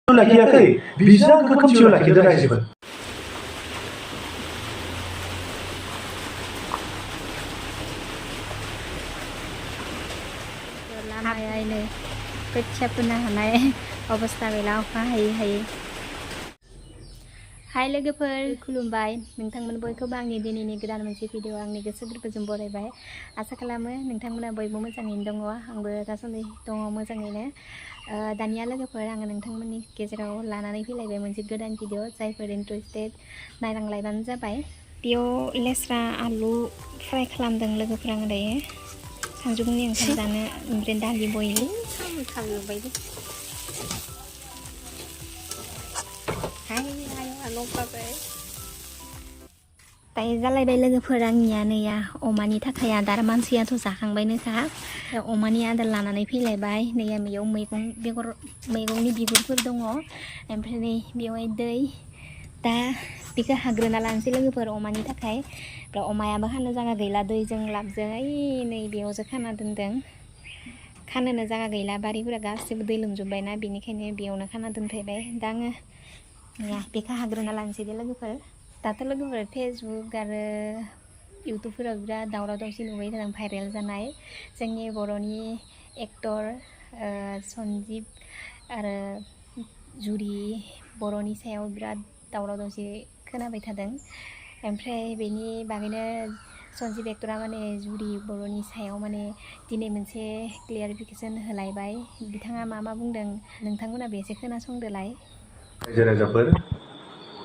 लाखियाखै बिसोर आंखौ खोमसियाव लाखिदो रायजोफोर लामायानो खोथिया फोनो हानाय अबस्था गैला अखा हायै हायै हाय लोगोफोर खुलुमबाय नोंथांमोन बयखौबो आंनि दिनैनि गोदान मोनसे भिडिअ आंनि गोसो गोरबोजों बरायबाय आसा खालामो नोंथांमोना बयबो मोजाङैनो दङ आंबो दासान्दि दङ मोजाङैनो दानिया लोगोफोर आङो नोंथांमोननि गेजेराव लानानै फैलायबाय मोनसे गोदान भिडिअ जायफोर इन्टारेस्टेड नायलांलायबानो जाबाय बेयाव लेस्रा आलु फ्राय खालामदों लोगोफोर आङो दायो सानजौफुनि ओंखाम जानो ओमफ्राय दालि बयल खालामबाय दायो जालायबाय लोगोफोर आंनिया नैया अमानि थाखाय आदार मानसियाथ' जाखांबायनोखा अमानि आदार लानानै फैलायबाय नैया बेयाव मैगंनि बिगुरफोर दङ ओमफ्राय नै बेवहाय दै दा बेखौ हाग्रोना लानोसै लोगोफोर अमानि थाखाय ओमफ्राय अमायाबो खानो जागा गैला दैजों लाबजों ओइ नै बेयावसो खाना दोनदों खानोनो जागा गैला बारिफोरा गासैबो दै लोमजोब्बायना बेनिखायनो बेयावनो खाना दोनफैबाय दा आङो बेखौ हाग्रोना लानोसै दे लोगोफोर दाथ' लोगोफोर फेसबुक आरो इउटुबफोराव बिराद दावराव दावसि नुबाय थादों भाइरेल जानाय जोंनि बर'नि एक्टर सन्जिब आरो जुरि बर'नि सायाव बिराद दावराव दावसि खोनाबाय थादों ओमफ्राय बेनि बागैनो सन्जिब एक्टरा माने जुरि बर'नि सायाव माने दिनै मोनसे क्लियारिफिकेसन होलायबाय बिथाङा मा बुंदों नोंथांमोना बेसे खोनासंदोलाय रायजो राजाफोर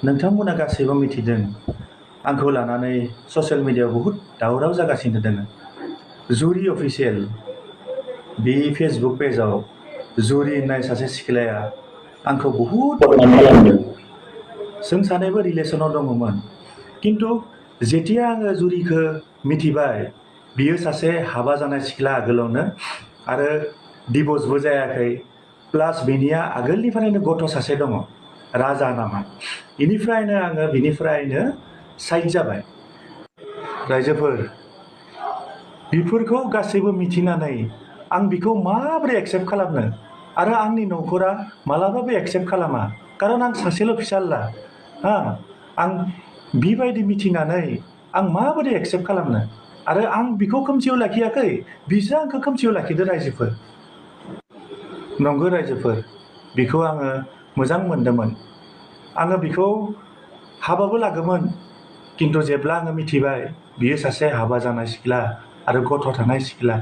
नोंथांमोना गासैबो मिथिदों आंखौ लानानै ससियेल मिडियायाव बहुद दावराव जागासिनो दङ जुरि अफिसियेल बे फेसबुक पेजाव जुरि होननाय सासे सिख्लाया आंखौ बहुद बदनाम खालामदों जों सानैबो रिलेसनाव दङमोन किन्तु जेतिया आङो जुरिखौ मिथिबाय बियो सासे हाबा जानाय सिख्ला आगोलावनो आरो डिभर्सबो जायाखै प्लास बेनिया आगोलनिफ्रायनो गथ' सासे दङ राजा नामा बेनिफ्रायनो आङो बिनिफ्रायनो साइड जाबाय रायजोफोर बेफोरखौ गासैबो मिथिनानै आं बिखौ माबोरै एक्सेप्ट खालामनो आरो आंनि न'खरा मालाबाबो एक्सेप्ट खालामा कारन आं सासेल' फिसाला आं बिबायदि मिथिनानै आं माबोरै एक्सेप्ट खालामनो आरो आं बिखौ खोमसियाव लाखियाखै बिसोर आंखौ खोमसियाव लाखिदो रायजोफोर नंगौ रायजोफोर बिखौ आङो मोजां मोनदोंमोन आङो बिखौ हाबाबो लागोमोन किन्तु जेब्ला आङो मिथिबाय बियो सासे हाबा जानाय सिख्ला आरो गथ' थानाय सिख्ला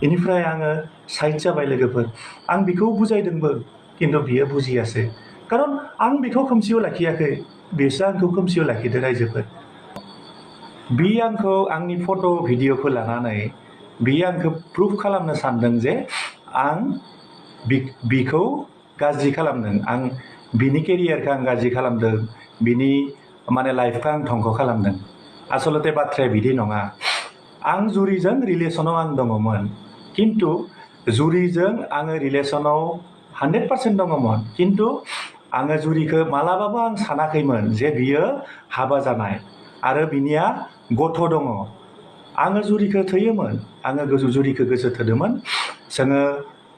बेनिफ्राय आङो साइड जाबाय लोगोफोर आं बिखौ बुजायदोंबो किन्तु बियो बुजियासै कारन आं बिखौ खोमसियाव लाखियाखै बिसोर आंखौ खोमसियाव लाखिदो रायजोफोर बि आंखौ आंनि फट' भिडिअखौ लानानै बियो आंखौ प्रुफ खालामनो सानदों जे आं बिखौ गाज्रि खालामदों आं बिनि केरियारखौ आं गाज्रि खालामदों बिनि माने लाइफखौ आं धंख' खालामदों आसलते बाथ्राया बिदि नङा आं जुरिजों रिलेसनाव आं दङमोन किन्तु जुरिजों आङो रिलेसनाव 100% दङमोन किन्तु आङो जुरिखौ मालाबाबो आं सानाखैमोन जे बियो हाबा जानाय आरो बिनिया गथ' दङ आङो जुरिखौ थोयोमोन आङो जुरिखौ गोसो थोदोंमोन जोङो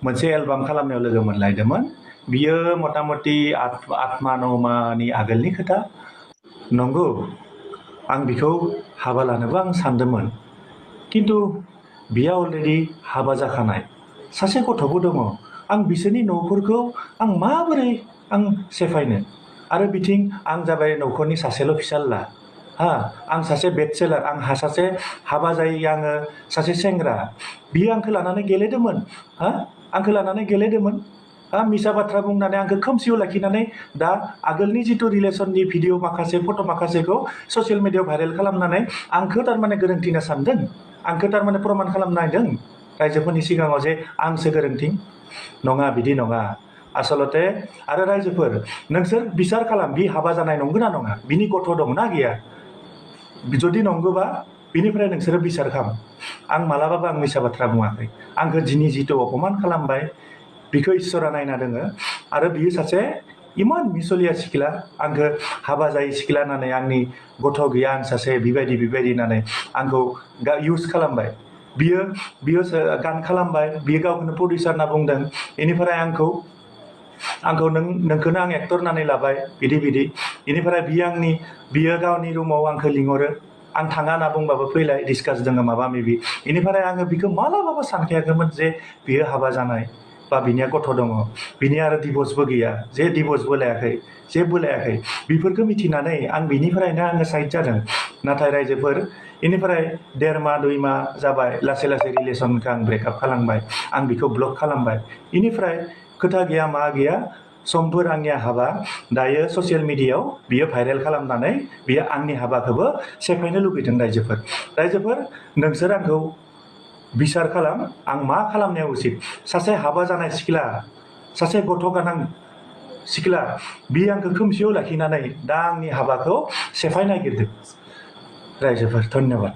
मोनसे एलबाम खालामनायाव लोगो मोनलायदोंमोन बियो मथा मथि 8 मानि आगोलनि खोथा नंगौ आं बिखौ हाबा लानोबो आं सानदोंमोन किन्तु बियो अलरेडि हाबा जाखानाय सासे गथ'बो दङ आं बिसोरनि न'फोरखौ आं माबोरै आं सेफायनो आरो बिथिं आं जाबाय न'खरनि सासेल' फिसाला आं सासे बेचेलार आं सासे हाबा जायै आङो सासे सेंग्रा बियो आंखौ लानानै गेलेदोंमोन आंखौ लानानै गेलेदोंमोन मिसा बाथ्रा बुंनानै आंखौ खोमसियाव लाखिनानै दा आगोलनि जितु रिलेसननि भिडिअ माखासे फट' माखासेखौ ससियेल मिडियायाव भाइरेल खालामनानै आंखौ थारमाने गोरोन्थि होनना सानदों आंखौ थारमाने प्रमान खालामनो नायदों रायजोफोरनि सिगाङाव जे आंसो गोरोन्थि नङा बिदि नङा आसलते आरो रायजोफोर नोंसोर बिसार खालाम बि हाबा जानाय नंगौना नङा बिनि गथ' दंना गैया जुदि नंगौबा बिनिफ्राय नोंसोरो बिसार खालाम आं मालाबाबो आं मिसा बाथ्रा बुङाखै आंखौ दिनै जितु अपमान खालामबाय बिखौ इसोरा नायना दोङो आरो बियो सासे इमान मिसलिया सिख्ला आंखौ हाबा जायै सिख्ला होननानै आंनि गथ' गैया आं सासे बेबायदि होननानै आंखौ इउज खालामबाय बियो गान खालामबाय बियो गावखौनो प्रडिउसार होनना बुंदों बेनिफ्राय आंखौ आंखौ नोंखौनो आं एक्टर होननानै लाबाय बिदि बेनिफ्राय बियो गावनि रुमाव आंखौ लिंहरो आं थाङा होनना बुंबाबो फैलाय डिसकास दङ माबा माबि बेनिफ्राय आङो बिखौ मालाबाबो सानखायाखैमोन जे बियो हाबा जानाय बा बिनिया गथ' दङ बिनिया आरो डिभर्सबो गैया जे डिभर्सबो लायाखै जेबो लायाखै बेफोरखौ मिथिनानै आं बिनिफ्रायनो आङो साइड जादों नाथाय रायजोफोर बेनिफ्राय 1.5 माह 2 माह जाबाय लासै लासै रिलेसनखौ आं ब्रेकआप खालामबाय आं बिखौ ब्लक खालामबाय बेनिफ्राय खोथा गैया मा गैया समफोर आंनिया हाबा दायो ससियेल मिडियायाव बियो भाइरेल खालामनानै बियो आंनि हाबाखौबो सेफायनो लुगैदों रायजोफोर नोंसोर आंखौ बिसार खालाम आं मा खालामनाया उचित सासे हाबा जानाय सिख्ला सासे गथ' गोनां सिख्ला बियो आंखौ खोमसियाव लाखिनानै दा आंनि हाबाखौ सेफाय नागिरदों रायजोफोर धन्यबाद